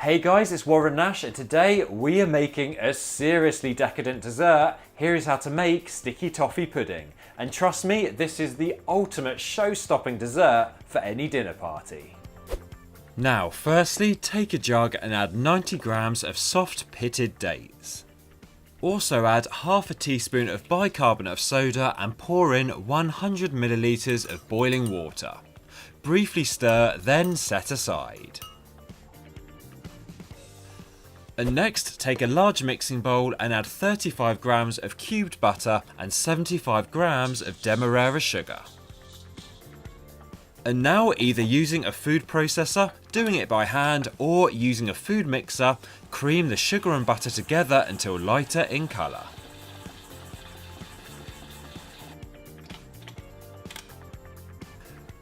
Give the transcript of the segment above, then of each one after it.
Hey guys, it's Warren Nash and today we are making a seriously decadent dessert. Here is how to make sticky toffee pudding. And trust me, this is the ultimate show-stopping dessert for any dinner party. Now, firstly, take a jug and add 90 grams of soft pitted dates. Also add half a teaspoon of bicarbonate of soda and pour in 100 milliliters of boiling water. Briefly stir, then set aside. And next, take a large mixing bowl and add 35 grams of cubed butter and 75 grams of demerara sugar. And now, either using a food processor, doing it by hand, or using a food mixer, cream the sugar and butter together until lighter in colour.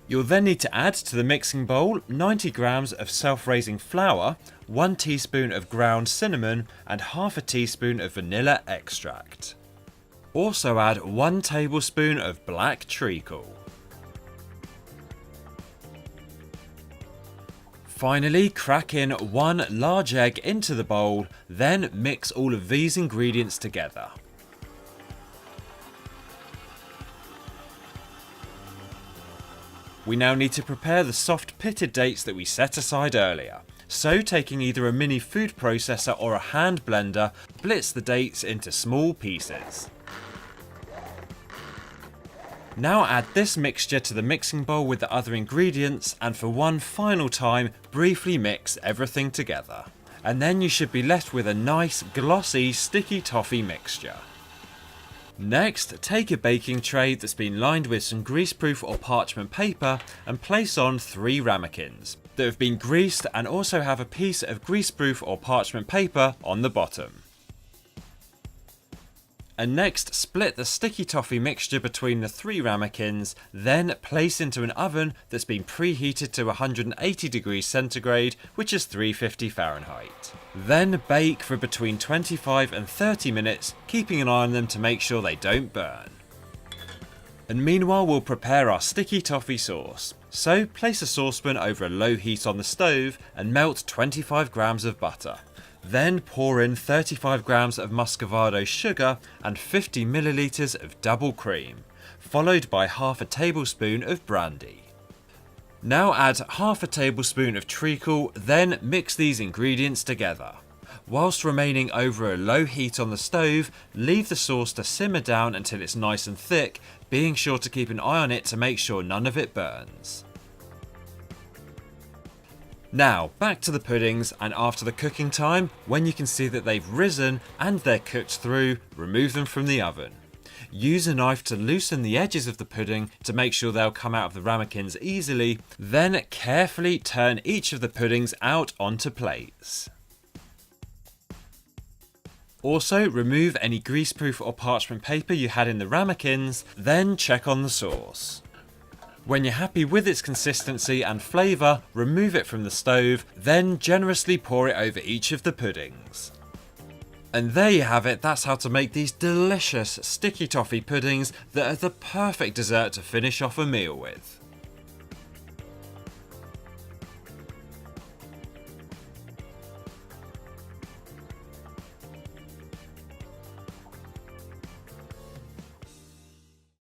You'll then need to add to the mixing bowl 90 grams of self-raising flour, 1 teaspoon of ground cinnamon and half a teaspoon of vanilla extract. Also add 1 tablespoon of black treacle. Finally, crack in 1 large egg into the bowl, then mix all of these ingredients together. We now need to prepare the soft pitted dates that we set aside earlier. So, taking either a mini food processor or a hand blender, blitz the dates into small pieces. Now add this mixture to the mixing bowl with the other ingredients, and for one final time, briefly mix everything together. And then you should be left with a nice, glossy, sticky toffee mixture. Next, take a baking tray that's been lined with some greaseproof or parchment paper and place on 3 ramekins that have been greased and also have a piece of greaseproof or parchment paper on the bottom. And next, split the sticky toffee mixture between the 3 ramekins, then place into an oven that's been preheated to 180 degrees centigrade, which is 350 Fahrenheit. Then bake for between 25 and 30 minutes, keeping an eye on them to make sure they don't burn. And meanwhile, we'll prepare our sticky toffee sauce. So, place a saucepan over a low heat on the stove and melt 25 grams of butter. Then pour in 35 grams of muscovado sugar and 50 milliliters of double cream, followed by half a tablespoon of brandy. Now add half a tablespoon of treacle, then mix these ingredients together. Whilst remaining over a low heat on the stove, leave the sauce to simmer down until it's nice and thick, being sure to keep an eye on it to make sure none of it burns. Now, back to the puddings, and after the cooking time, when you can see that they've risen and they're cooked through, remove them from the oven. Use a knife to loosen the edges of the pudding to make sure they'll come out of the ramekins easily, then carefully turn each of the puddings out onto plates. Also, remove any greaseproof or parchment paper you had in the ramekins, then check on the sauce. When you're happy with its consistency and flavour, remove it from the stove, then generously pour it over each of the puddings. And there you have it, that's how to make these delicious sticky toffee puddings that are the perfect dessert to finish off a meal with.